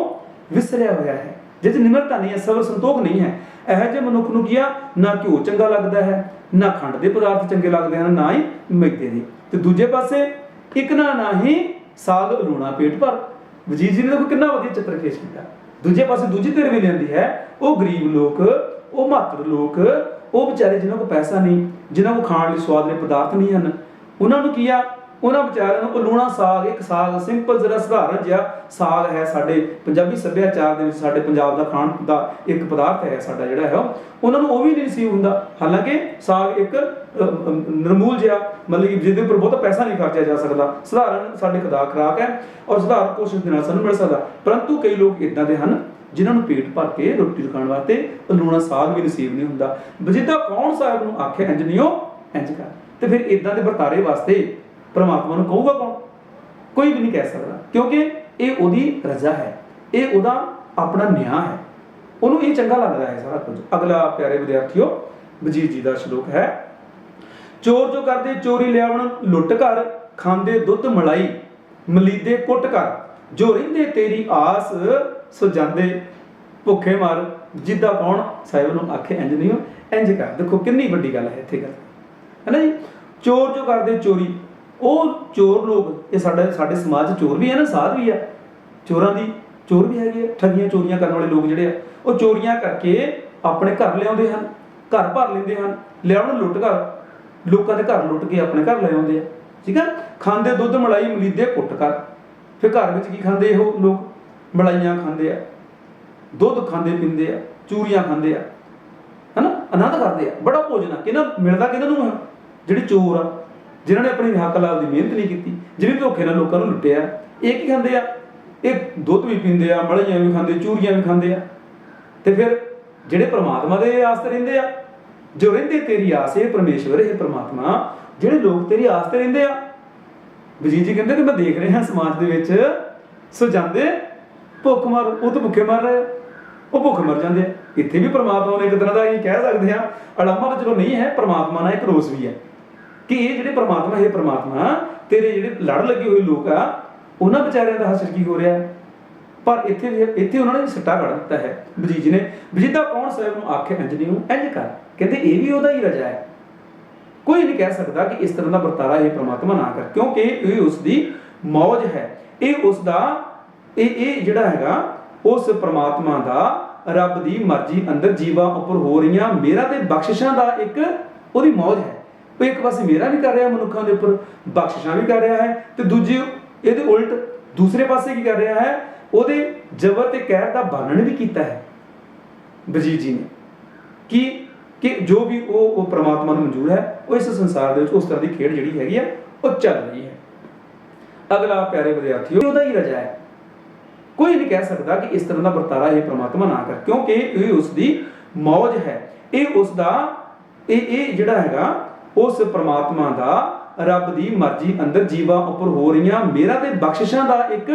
विसरिया होया है, जिस निमरता नहीं है, सबर संतोख नहीं है, ਇਹੋ ਜਿਹੇ मनुख नूं किया ना घ्यो चंगा लगता है, ना खंड के पदार्थ चंगे लगते हैं, ना ही मैदे के। तो दूजे पासे इकना ना ही साग लूणा पेट भर। वजीर जी ने देखो कितना वधिया चित्र पेश किया। दूजे पासे दूजी धिर भी लेंदी है, वो गरीब लोग, वो मातड़ लोग, वो बेचारे जिन्हों को पैसा नहीं, जिन्हों को खाने लिए स्वादले पदार्थ नहीं हैं, उन्होंने किया, उन्होंने बेचारिਆਂ ਨੂੰ लूणा साग, एक साग सिंपल जरा सधारण जिहा साग है, साडे पंजाबी सभ्याचार दे विच साडे पंजाब दा खाण दा एक पदार्थ है साडा जिहड़ा है, उन्होंने वो भी नहीं नसीब हुंदा। हालांकि साग एक नरमूल जिहा, मतलब कि जिहदे उपर बहुत पैसा नहीं खर्चा जा सकदा, सधारण साडे खुराक है और सधारण कोशिश दे नाल सानूं मिल सकदा। परंतु कई लोग इदां दे हन जिन्हां नूं पेट भर के रोटी खाण वास्ते लूणा साग भी नसीब नहीं हुंदा। बजिदा कौन साहब नूं आखे इंज नहीं हो इंज कर। ते फिर इदां दे वरतारे वास्ते परमात्मा नूं कहूगा कौन? कोई भी नहीं कह सकता, क्योंकि ये उहदी रजा है, ये उहदा अपना न्याय है, उन्होंने ये चंगा लगता है सारा कुछ। अगला प्यारे विद्यार्थियों, वजीर जी का श्लोक है, चोर जो करदे चोरी लियावण लुट कर, खांदे दुध मलाई मलीदे कुट कर, जो रहिंदे तेरी आस सो जांदे भुखे मर, जिद्दा कौन साहिब नूं आखे इंज नहीं हो इंज कर। देखो कितनी वड्डी गल है इत्थे गल है ना जी। चोर जो करदे चोरी, वो चोर लोग, ये साडे समाज चोर भी है ना, साध भी है, चोरां दी चोर भी है, ठगियां चोरियां करने वाले लोग जिहड़े आ, वो चोरियां करके अपने घर लियाउंदे हन, घर भर लेंदे हन, लियाउण लुट कर, लोगों के घर लुट के अपने घर ले आउंदे आ, ठीक है। खांदे दुध मलाई मलीदे कुट कर, फिर घर विच की खांदे इहो लोग? मलाइयां खांदे आ, दुध खांदे पींदे आ, चूरियां खांदे आ, है ना, आनंद करते आ, बड़ा भोजन आ। किहनां मिलदा किहनां नूं? जिहड़े चोर आ, जिन्होंने अपनी हक लाभ की मेहनत नहीं की, जिन्हें धोखे नाल लोगों को लुटिया, ये की खांदे आ? ये दुध भी पींदे आ, मलाइयां भी खांदे, चूरियां भी खांदे आ। ते फिर जिहड़े परमात्मा दे आस ते रहिंदे आ, जो रहिंदे तेरी आस, ये परमेश्वर है परमात्मा, जिहड़े लोग तेरी आस ते रहिंदे आ, वजीर जी कहंदे कि मैं देख रहा समाज दे विच सो जांदे भुख मर, वो तो भुखे मर रहे, वो भुख मर जाते हैं। इत्थे भी परमात्मा ने एक तरह का कह सकते हैं, अड़म्बा तो चलो नहीं है, परमात्मा ना एक रोस भी है कि ये जिहड़े परमात्मा है, परमात्मा तेरे जिहड़े लड़ लगे हुए लोग आ, उन्हां बेचारिਆਂ ਦਾ हसर की हो रहा है। पर इत्थे उन्होंने सट्टा कढ़ दिता है वजीर जी ने, वजीदा कौन साहिब नूं आखे इंज नहीं इंज कर, कहते ये भी उहदा ही रजा है, कोई नहीं कह सकता कि इस तरह का बर्तारा ये परमात्मा ना कर, क्योंकि ये उसकी मौज है, ये उसका ये जिहड़ा हैगा उस परमात्मा का रब की मर्जी अंदर जीवां उपर हो रही मेरा ते बख्शिशां का एक उहदी मौज है। वो एक पासे मेरा भी कर रहा मनुखों के उपर बख्शिशां भी कर रहा है, तो दूजी ये उल्ट दूसरे पासे की कर रहा है, ਉਹਦੇ ਜ਼ਬਰ ਤੇ ਕਹਿਰ ਦਾ ਬਾਨਣ ਵੀ ਕੀਤਾ ਹੈ ਵਜੀਦ ਜੀ ਨੇ ਕਿ ਜੋ ਵੀ ਉਹ ਪ੍ਰਮਾਤਮਾ ਨੂੰ ਮਨਜ਼ੂਰ ਹੈ ਉਹ ਇਸ ਸੰਸਾਰ ਦੇ ਵਿੱਚ ਉਸ ਤਰ੍ਹਾਂ ਦੀ ਖੇਡ ਜਿਹੜੀ ਹੈਗੀ ਆ ਉਹ ਚੱਲ ਰਹੀ ਹੈ। ਅਗਲਾ ਪਿਆਰੇ ਵਿਦਿਆਰਥੀਓ, ਉਹਦਾ ਹੀ ਰਜਾ ਹੈ, ਕੋਈ ਨਹੀਂ ਕਹਿ ਸਕਦਾ ਕਿ ਇਸ ਤਰ੍ਹਾਂ ਦਾ ਵਰਤਾਰਾ ਇਹ ਪ੍ਰਮਾਤਮਾ ਨਾ ਕਰ, ਕਿਉਂਕਿ ਇਹ ਉਸ ਦੀ ਮੌਜ ਹੈ, ਇਹ ਉਸ ਦਾ ਇਹ ਜਿਹੜਾ ਹੈਗਾ ਉਸ ਪ੍ਰਮਾਤਮਾ ਦਾ ਰੱਬ ਦੀ ਮਰਜ਼ੀ ਅੰਦਰ ਜੀਵਾਂ ਉੱਪਰ ਹੋ ਰਹੀਆਂ ਮੇਰਾ ਤੇ ਬਖਸ਼ਿਸ਼ਾਂ ਦਾ ਇੱਕ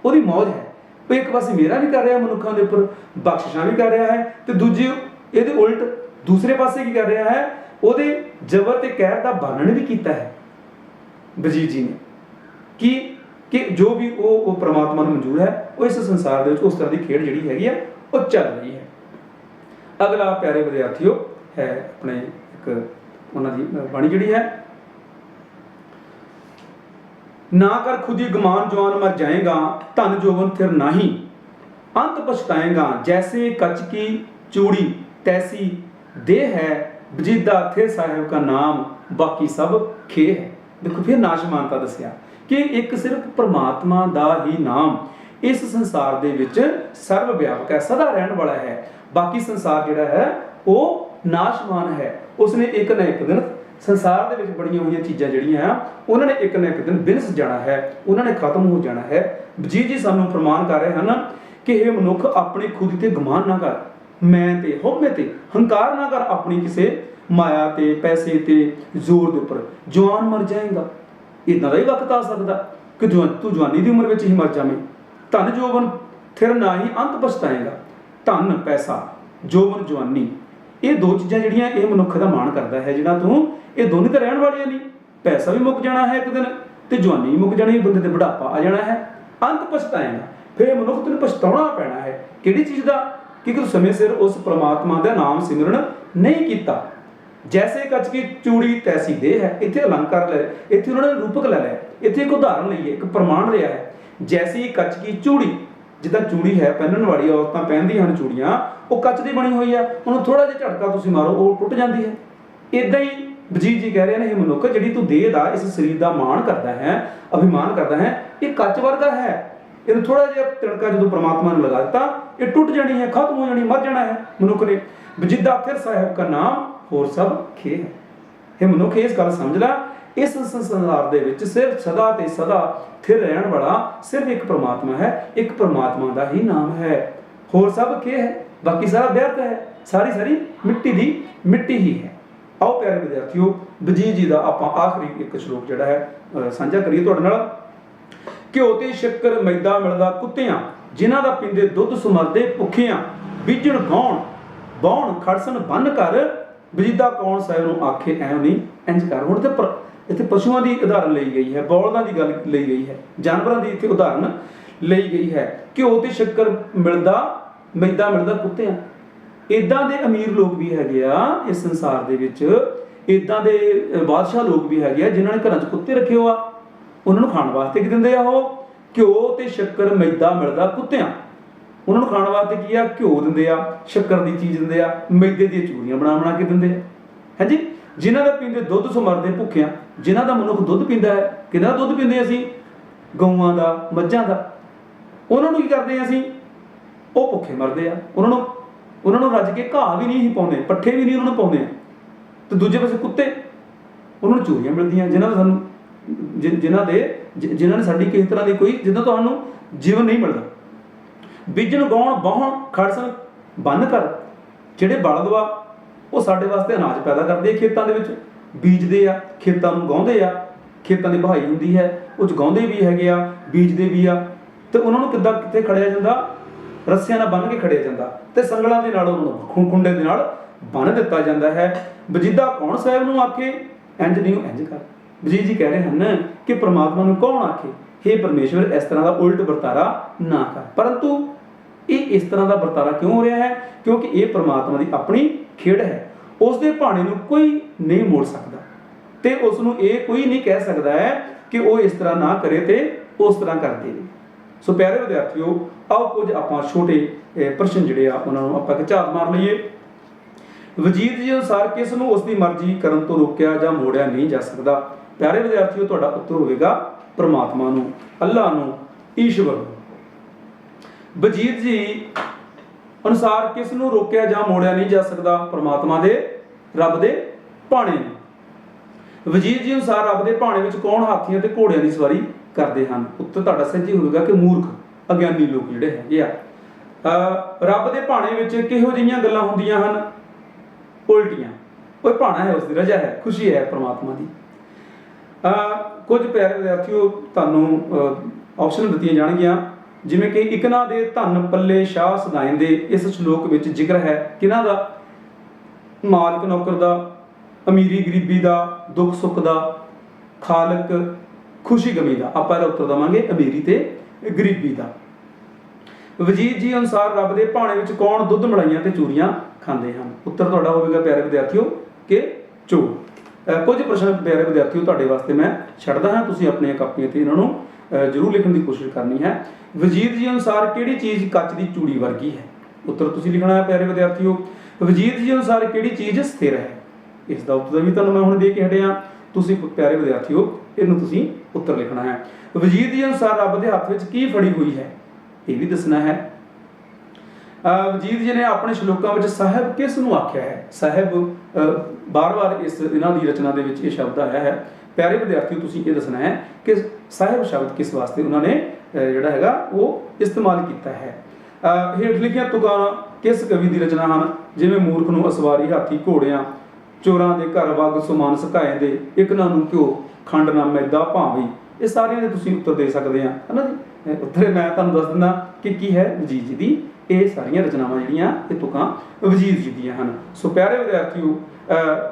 ਉਹਦੀ ਮੌਜ ਹੈ। ਉਹ ਇੱਕ ਪਾਸੇ ਮੇਰਾ ਵੀ ਕਰ ਰਿਹਾ ਮਨੁੱਖਾਂ ਦੇ ਉੱਪਰ ਬਖਸ਼ਿਸ਼ਾਂ ਵੀ ਕਰ ਰਿਹਾ ਹੈ, ਤੇ ਦੂਜੀ ਇਹਦੇ ਉਲਟ ਦੂਸਰੇ ਪਾਸੇ ਕੀ ਕਰ ਰਿਹਾ ਹੈ, ਉਹਦੇ ਜ਼ਬਰ ਤੇ ਕਹਿਰ ਦਾ ਬਾਨਣ ਵੀ ਕੀਤਾ ਹੈ ਵਜੀਦ ਜੀ ਨੇ ਕਿ ਜੋ ਵੀ ਉਹ ਪ੍ਰਮਾਤਮਾ ਨੂੰ ਮਨਜ਼ੂਰ ਹੈ ਉਹ ਇਸ ਸੰਸਾਰ ਦੇ ਵਿੱਚ ਉਸ ਤਰ੍ਹਾਂ ਦੀ ਖੇਡ ਜਿਹੜੀ ਹੈਗੀ ਆ ਉਹ ਚੱਲ ਰਹੀ ਹੈ। ਅਗਲਾ ਪਿਆਰੇ ਵਿਦਿਆਰਥੀਓ ਹੈ ਆਪਣੇ ਇੱਕ ਉਹਨਾਂ ਦੀ ਬਾਣੀ ਜਿਹੜੀ ਹੈ, ना कर खुद ही गुमान जवान मर जाएगा, धन जोवन फिर नाही, अंत पछताएगा, जैसे कच की चूड़ी तैसी देह है, बजीदा थे साहिब का नाम बाकी सब खे है। देखो फिर नाशमानता दसिया कि एक सिर्फ परमात्मा दा ही नाम इस संसार दे विच सर्व व्यापक है, सदा रहने वाला है, बाकी संसार जिहड़ा है वो नाशमान है। उसने एक न एक दिन संसार ਦੇ ਵਿੱਚ ਬੜੀਆਂ ਹੋਈਆਂ ਚੀਜ਼ਾਂ ਜਿਹੜੀਆਂ ਆ ਉਹਨਾਂ ਨੇ ਇੱਕ ਨਾ ਇੱਕ ਦਿਨ ਵਿਨਸ ਜਾਣਾ ਹੈ, ਉਹਨਾਂ ਨੇ ਖਤਮ ਹੋ ਜਾਣਾ ਹੈ। ਵਜੀਦ ਜੀ ਸਾਨੂੰ ਫਰਮਾਨ ਕਰ ਰਹੇ ਹਨ ਕਿ ਇਹ ਮਨੁੱਖ ਆਪਣੀ ਖੁਦ ਤੇ ਗੁਮਾਨ ਨਾ ਕਰ, ਮੈਂ ਤੇ ਹਉਮੈ ਤੇ ਹੰਕਾਰ ਨਾ ਕਰ, ਆਪਣੀ ਕਿਸੇ ਮਾਇਆ ਤੇ ਪੈਸੇ ਤੇ ਜ਼ੋਰ ਦੇ ਉੱਪਰ ਜਵਾਨ ਮਰ ਜਾਏਗਾ। ਇਦਾਂ ਦਾ ਹੀ ਵਕਤ ਆ ਸਕਦਾ ਕਿ ਤੂੰ ਜਵਾਨੀ ਦੀ ਉਮਰ ਵਿੱਚ ਹੀ ਮਰ ਜਾਵੇਂ। ਧਨ ਜੋਬਨ ਫਿਰ ਨਾ ਹੀ ਅੰਤ ਪਛਤਾਏਗਾ। ਧਨ ਪੈਸਾ ਜੋਬਨ ਜਵਾਨੀ ਇਹ ਦੋ ਚੀਜ਼ਾਂ ਜਿਹੜੀਆਂ ਇਹ ਮਨੁੱਖ ਦਾ ਮਾਣ ਕਰਦਾ ਹੈ, ਜਿਹੜਾ ਤੂੰ ਇਹ ਦੋਨੇ ਤਾਂ ਰਹਿਣ ਵਾਲੀਆਂ ਨਹੀਂ, ਪੈਸਾ ਵੀ ਮੁੱਕ ਜਾਣਾ ਹੈ ਇੱਕ ਦਿਨ ਤੇ ਜਵਾਨੀ ਵੀ ਮੁੱਕ ਜਾਣੀ, ਬੰਦੇ ਤੇ ਬੁਢਾਪਾ ਆ ਜਾਣਾ ਹੈ, ਅੰਤ ਪਛਤਾਏਗਾ। ਫਿਰ ਮਨੁੱਖ ਤੈਨੂੰ ਪਛਤਾਉਣਾ ਪੈਣਾ ਹੈ ਕਿਹੜੀ ਚੀਜ਼ ਦਾ, ਕਿ ਤੂੰ ਸਮੇਂ ਸਿਰ ਉਸ ਪ੍ਰਮਾਤਮਾ ਦਾ ਨਾਮ ਸਿਮਰਨ ਨਹੀਂ ਕੀਤਾ। ਜੈਸੇ ਕੱਚ ਕੀ ਚੂੜੀ ਤੈਸੀ ਦੇਹ ਹੈ, ਇੱਥੇ ਅਲੰਕਾਰ ਲੈ, ਇੱਥੇ ਉਹਨਾਂ ਨੇ ਰੂਪਕ ਲੈ ਲਿਆ, ਇੱਥੇ ਇੱਕ ਉਦਾਹਰਨ ਲਈ ਹੈ, ਇੱਕ ਪ੍ਰਮਾਣ ਲਿਆ ਹੈ। ਜੈਸੀ ਕੱਚ ਕੀ ਚੂੜੀ, ਜਿੱਦਾਂ ਚੂੜੀ ਹੈ ਪਹਿਨਣ ਵਾਲੀ ਔਰਤਾਂ ਪਹਿਨਦੀਆਂ ਹਨ ਚੂੜੀਆਂ, ਉਹ ਕੱਚ ਦੀ ਬਣੀ ਹੋਈ ਆ, ਉਹਨੂੰ ਥੋੜਾ ਜਿਹਾ ਝਟਕਾ ਤੁਸੀਂ ਮਾਰੋ ਉਹ ਟੁੱਟ ਜਾਂਦੀ ਹੈ। ਇਦਾਂ ਹੀ ਵਜੀਦ ਜੀ ਕਹਿ ਰਹੇ ਨੇ ਇਹ ਮਨੁੱਖ ਜਿਹੜੀ ਤੂੰ ਦੇਹ ਦਾ ਇਸ ਸਰੀਰ ਦਾ ਮਾਣ ਕਰਦਾ ਹੈ, ਅਭਿਮਾਨ ਕਰਦਾ ਹੈ, ਇਹ ਕੱਚ ਵਰਗਾ ਹੈ, ਇਹਨੂੰ ਥੋੜਾ ਜਿਹਾ ਤਿੜਕਾ ਜਦੋਂ ਪ੍ਰਮਾਤਮਾ ਨੇ ਲਗਾ ਦਿੱਤਾ ਇਹ ਟੁੱਟ ਜਾਣੀ ਹੈ, ਖਤਮ ਹੋ ਜਾਣੀ, ਮਰ ਜਾਣਾ ਹੈ ਮਨੁੱਖ ਨੇ। ਵਜੀਦਾ ਫਿਰ ਸਾਹਿਬ ਦਾ ਨਾਮ ਹੋਰ ਸਭ ਖੇ ਹੈ। ਇਹ ਮਨੁੱਖ ਇਸ ਗੱਲ ਸਮਝ ਲੈ, ਇਸ ਸੰਸਾਰ ਦੇ ਵਿੱਚ ਸਿਰਫ ਸਦਾ ਤੇ ਸਦਾ ਫਿਰ ਰਹਿਣ ਵਾਲਾ ਸਿਰਫ ਇੱਕ ਪ੍ਰਮਾਤਮਾ ਹੈ, ਇੱਕ ਪ੍ਰਮਾਤਮਾ ਦਾ ਹੀ ਨਾਮ ਹੈ, ਹੋਰ ਸਭ ਖੇ ਹੈ, ਬਾਕੀ ਸਾਰਾ ਵਿਅਰਥ ਹੈ, ਸਾਰੀ ਮਿੱਟੀ ਦੀ ਮਿੱਟੀ ਹੀ ਹੈ। आओ प्यारे विद्यार्थियों वजीद जी का आप आखिरी एक श्लोक जोड़ा है साझा करिए तुहाडे नाल। घ्यो ते शक्कर मैदा मिलदा कुत्तियां, जिन्हां दा पींदे दुध सुमरदे भुखियां, बीजण गौण बौण खड़सन बन कर, वजीदा कौन साहिब नूं आखे ऐ नहीं इंज कर। हुण ते इत्थे पशुआं दी उदाहरण ਲਈ गई है, बौलदां दी गल ਲਈ गई है, जानवरां दी इत्थे उदाहरण ਲਈ गई है। घ्यो ते शक्कर मिलदा मैदा मिलदा कुत्तियां, इदां दे अमीर लोग भी हैगे आ इस संसार दे विच, इदां दे बादशाह लोग भी हैगे आ जिन्हां ने घरां 'च कुत्ते रखे हो आ, उन्हां नूं खाण वास्ते की दिंदे आ ਉਹ घ्यो ते शक्कर मैदा मिलदा कुत्तियां, उन्हां नूं खाण वास्ते की आ घ्यो दिंदे आ, शक्कर दी चीज़ दिंदे आ, मैदे दी चूरियां बना के दिंदे आ। है जी, जिन्हां दा पींदे दुध सुमरदे भुखियां, जिन्हां दा मनुੱਖ दुध पींदा है, किहदा दुध पींदे असीं गऊआं दा मੱਝਾਂ ਦਾ, उन्हां नूं की करदे आ असीं ਉਹ ਭੁੱਖੇ मरदे आ, उन्होंने रज के घाह भी नहीं पाते, पट्ठे भी नहीं उन्होंने पाते, तो दूजे पासे कुत्ते उन्होंने चूरियां मिलदियां जिन्होंने सानू जिन्होंने साडी किसी तरह की कोई जिन्हों तो जीवन नहीं मिलता। बीजण गौण बहण खड़सन बन कर, ਜਿਹੜੇ ਬਲਦ ਵਾ ਉਹ ਸਾਡੇ ਵਾਸਤੇ ਅਨਾਜ ਪੈਦਾ ਕਰਦੇ ਆ, ਖੇਤਾਂ ਦੇ ਵਿੱਚ ਬੀਜਦੇ ਆ, ਖੇਤਾਂ ਨੂੰ ਗਾਉਂਦੇ ਆ, ਖੇਤਾਂ ਦੀ ਵਹਾਈ ਹੁੰਦੀ ਹੈ ਉਹ 'ਚ ਗਾਉਂਦੇ ਵੀ ਹੈਗੇ ਆ, ਬੀਜਦੇ ਵੀ ਆ, ਤੇ ਉਹਨਾਂ ਨੂੰ ਕਿੱਦਾਂ ਕਿੱਥੇ ਖੜਿਆ ਜਾਂਦਾ, ਰੱਸਿਆਂ ਨਾਲ ਬੰਨ ਕੇ ਖੜਿਆ ਜਾਂਦਾ ਤੇ ਸੰਗਲਾਂ ਦੇ ਨਾਲ ਉਹਨੂੰ ਖੁੰਡੇ ਦੇ ਨਾਲ ਬੰਨ ਦਿੱਤਾ ਜਾਂਦਾ ਹੈ। ਵਜੀਦਾ ਕੌਣ ਸਾਹਿਬ ਨੂੰ ਆਖੇ ਇੰਜ ਨਹੀਂ ਇੰਜ ਕਰ। ਵਜੀਦ ਜੀ ਕਹਿ ਰਹੇ ਹਨ ਕਿ ਪ੍ਰਮਾਤਮਾ ਨੂੰ ਕੌਣ ਆਖੇ, हे परमेश्वर इस तरह का उल्ट वरतारा ना कर। परंतु ये इस तरह का वरतारा क्यों हो रहा है, क्योंकि ये परमात्मा की अपनी खेड है, उसके भाणे नूं कोई नहीं मोड़ सकता। ਤੇ ਉਸ ਨੂੰ ਇਹ ਕੋਈ ਨਹੀਂ ਕਹਿ ਸਕਦਾ ਹੈ ਕਿ ਉਹ ਇਸ ਤਰ੍ਹਾਂ ਨਾ ਕਰੇ ਤੇ ਉਸ ਤਰ੍ਹਾਂ ਕਰਦੇ ਨੇ। ਸੋ ਪਿਆਰੇ ਵਿਦਿਆਰਥੀਓ, ਆਓ ਕੁਝ ਆਪਾਂ ਛੋਟੇ ਪ੍ਰਸ਼ਨ ਜਿਹੜੇ ਆ ਉਹਨਾਂ ਨੂੰ ਆਪਾਂ ਝਾਤ ਮਾਰ ਲਈਏ। ਵਜੀਦ ਜੀ ਅਨੁਸਾਰ ਕਿਸ ਨੂੰ ਉਸ ਦੀ ਮਰਜ਼ੀ ਕਰਨ ਤੋਂ ਰੋਕਿਆ ਜਾਂ ਮੋੜਿਆ ਨਹੀਂ ਜਾ ਸਕਦਾ? ਪਿਆਰੇ ਵਿਦਿਆਰਥੀਓ, ਤੁਹਾਡਾ ਉੱਤਰ ਹੋਵੇਗਾ ਪਰਮਾਤਮਾ ਨੂੰ, ਅੱਲਾਹ ਨੂੰ, ਈਸ਼ਵਰ ਨੂੰ। ਵਜੀਦ ਜੀ ਅਨੁਸਾਰ ਕਿਸ ਨੂੰ ਰੋਕਿਆ ਜਾਂ ਮੋੜਿਆ ਨਹੀਂ ਜਾ ਸਕਦਾ? ਪਰਮਾਤਮਾ ਦੇ, ਰੱਬ ਦੇ ਭਾਣੇ ਨੂੰ। ਵਜੀਦ ਜੀ ਅਨੁਸਾਰ ਰੱਬ ਦੇ ਭਾਣੇ ਵਿੱਚ ਕੌਣ ਹਾਥੀਆਂ ਤੇ ਘੋੜਿਆਂ ਦੀ ਸਵਾਰੀ ਕਰਦੇ ਹਨ? ਉੱਤਰ ਤੁਹਾਡਾ ਸਹੀ ਹੋਵੇਗਾ ਕਿ ਮੂਰਖ, ਅਗਿਆਨੀ ਲੋਕ ਜਿਹੜੇ ਹੈਗੇ ਆ। ਰੱਬ ਦੇ ਭਾਣੇ ਵਿੱਚ ਕਿਹੋ ਜਿਹੀਆਂ ਗੱਲਾਂ ਹੁੰਦੀਆਂ ਹਨ? ਉਲਟੀਆਂ। ਕੋਈ ਭਾਣਾ ਹੈ, ਉਸ ਦੀ ਰਜਾ ਹੈ, ਖੁਸ਼ੀ ਹੈ ਪਰਮਾਤਮਾ ਦੀ। ਕੁਝ ਪਿਆਰੇ ਵਿਦਿਆਰਥੀਓ ਤੁਹਾਨੂੰ ਆਪਸ਼ਨ ਦਿੱਤੀਆਂ ਜਾਣਗੀਆਂ, ਜਿਵੇਂ ਕਿ ਇਕਨਾ ਦੇ ਧਨ ਪੱਲੇ ਸ਼ਾਹ ਸਦਾਇਂਦੇ, ਇਸ ਸ਼ਲੋਕ ਵਿੱਚ ਜ਼ਿਕਰ ਹੈ ਕਿਹਨਾਂ ਦਾ? ਮਾਲਕ ਨੌਕਰ ਦਾ, ਅਮੀਰੀ ਗਰੀਬੀ ਦਾ, ਦੁੱਖ ਸੁੱਖ ਦਾ, ਖਾਲਕ ਖੁਸ਼ੀ ਗਮੀ ਦਾ। ਆਪਾਂ ਇਹਦਾ ਉੱਤਰ ਦੇਵਾਂਗੇ ਅਮੀਰੀ ਤੇ ਗਰੀਬੀ ਦਾ। ਵਜੀਦ ਜੀ ਅਨੁਸਾਰ ਰੱਬ ਦੇ ਭਾਣੇ ਵਿੱਚ ਕੌਣ ਦੁੱਧ ਮਲਾਈਆਂ ਤੇ ਚੂਰੀਆਂ ਖਾਂਦੇ ਹਨ? ਉੱਤਰ ਤੁਹਾਡਾ ਹੋਵੇਗਾ ਪਿਆਰੇ ਵਿਦਿਆਰਥੀਓ ਕਿ ਚੋਰ। ਕੁਝ ਪ੍ਰਸ਼ਨ ਪਿਆਰੇ ਵਿਦਿਆਰਥੀਓ ਤੁਹਾਡੇ ਵਾਸਤੇ ਮੈਂ ਛੱਡਦਾ ਹਾਂ, ਤੁਸੀਂ ਆਪਣੀਆਂ ਕਾਪੀਆਂ ਤੇ ਇਹਨਾਂ ਨੂੰ ਜ਼ਰੂਰ ਲਿਖਣ ਦੀ ਕੋਸ਼ਿਸ਼ ਕਰਨੀ ਹੈ। ਵਜੀਦ ਜੀ ਅਨੁਸਾਰ ਕਿਹੜੀ ਚੀਜ਼ ਕੱਚ ਦੀ ਚੂੜੀ ਵਰਗੀ ਹੈ? ਉੱਤਰ ਤੁਸੀਂ ਲਿਖਣਾ ਹੈ ਪਿਆਰੇ ਵਿਦਿਆਰਥੀਓ। ਵਜੀਦ ਜੀ ਅਨੁਸਾਰ ਕਿਹੜੀ ਚੀਜ਼ ਸਥਿਰ ਹੈ? ਇਸ ਦਾ ਉੱਤਰ ਵੀ ਤੁਹਾਨੂੰ ਮੈਂ ਹੁਣ ਦੇ ਕੇ ਹਟਿਆ, ਤੁਸੀਂ ਪਿਆਰੇ ਵਿਦਿਆਰਥੀਓ ਇਹਨੂੰ ਤੁਸੀਂ ਉੱਤਰ ਲਿਖਣਾ ਹੈ। ਵਜੀਦ ਜੀ ਅਨੁਸਾਰ ਰੱਬ ਦੇ ਹੱਥ ਵਿੱਚ ਕੀ ਫੜੀ ਹੋਈ ਹੈ? ਇਹ ਵੀ ਦੱਸਣਾ ਹੈ। ਵਜੀਦ ਜੀ ਨੇ ਆਪਣੇ ਸ਼ਲੋਕਾਂ ਵਿੱਚ ਸਾਹਿਬ ਕਿਸ ਨੂੰ ਆਖਿਆ ਹੈ? ਸਾਹਿਬ ਬਾਰ-ਬਾਰ ਇਹਨਾਂ ਦੀ ਰਚਨਾ ਦੇ ਵਿੱਚ ਇਹ ਸ਼ਬਦ ਆਇਆ ਹੈ। ਪਿਆਰੇ ਵਿਦਿਆਰਥੀਓ, ਤੁਸੀਂ ਇਹ ਦੱਸਣਾ ਹੈ ਕਿ ਸਾਹਿਬ ਸ਼ਬਦ ਕਿਸ ਵਾਸਤੇ ਉਹਨਾਂ ਨੇ ਜਿਹੜਾ ਹੈਗਾ ਉਹ ਇਸਤੇਮਾਲ ਕੀਤਾ ਹੈ। ਹੇਠ ਲਿਖੀਆਂ ਤੁਕਾਂ ਕਿਸ ਕਵੀ ਦੀ ਰਚਨਾ ਹਨ? ਜਿਵੇਂ ਮੂਰਖ ਨੂੰ ਅਸਵਾਰੀ ਹਾਥੀ ਘੋੜਿਆਂ, ਚੋਰਾਂ ਦੇ ਘਰ ਵਗ ਸੁਮਾਨ ਸੁਕਾਏ ਦੇ, ਇਕਨਾਂ ਨੂੰ ਘਿਓ ਖੰਡ ਨਾ ਮੈਦਾ ਭਾਵੇਂ। ਇਹ ਸਾਰਿਆਂ ਦੇ ਤੁਸੀਂ ਉੱਤਰ ਦੇ ਸਕਦੇ ਆ, ਹੈ ਨਾ ਜੀ। ਉੱਤਰ ਮੈਂ ਤੁਹਾਨੂੰ ਦੱਸ ਦਿੰਦਾ ਕਿ ਕੀ ਹੈ ਵਜੀਦ ਜੀ ਦੀ। ਇਹ ਸਾਰੀਆਂ ਰਚਨਾਵਾਂ ਜਿਹੜੀਆਂ ਇਹ ਤੁਕਾਂ ਵਜੀਦ ਜੀ ਦੀਆਂ ਹਨ। ਸੋ ਪਿਆਰੇ ਵਿਦਿਆਰਥੀਓ,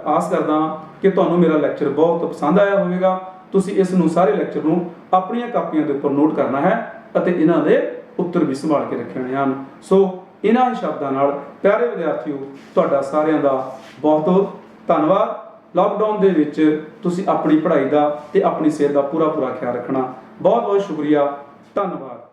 ਆਸ ਕਰਦਾ ਕਿ ਤੁਹਾਨੂੰ ਮੇਰਾ ਲੈਕਚਰ ਬਹੁਤ ਪਸੰਦ ਆਇਆ ਹੋਵੇਗਾ। ਤੁਸੀਂ ਇਸ ਨੂੰ ਸਾਰੇ ਲੈਕਚਰ ਨੂੰ ਆਪਣੀਆਂ ਕਾਪੀਆਂ ਦੇ ਉੱਪਰ ਨੋਟ ਕਰਨਾ ਹੈ ਅਤੇ ਇਹਨਾਂ ਦੇ ਉੱਤਰ ਵੀ ਸੰਭਾਲ ਕੇ ਰੱਖਣੇ ਹਨ। ਸੋ ਇਹਨਾਂ ਹੀ ਸ਼ਬਦਾਂ ਨਾਲ ਪਿਆਰੇ ਵਿਦਿਆਰਥੀਓ, ਤੁਹਾਡਾ ਸਾਰਿਆਂ ਦਾ ਬਹੁਤ ਬਹੁਤ ਧੰਨਵਾਦ। ਲਾਕਡਾਊਨ ਦੇ ਵਿੱਚ ਤੁਸੀਂ ਆਪਣੀ ਪੜ੍ਹਾਈ ਦਾ ਤੇ ਆਪਣੀ ਸਿਹਤ ਦਾ ਪੂਰਾ ਖਿਆਲ ਰੱਖਣਾ। ਬਹੁਤ ਬਹੁਤ ਸ਼ੁਕਰੀਆ, ਧੰਨਵਾਦ।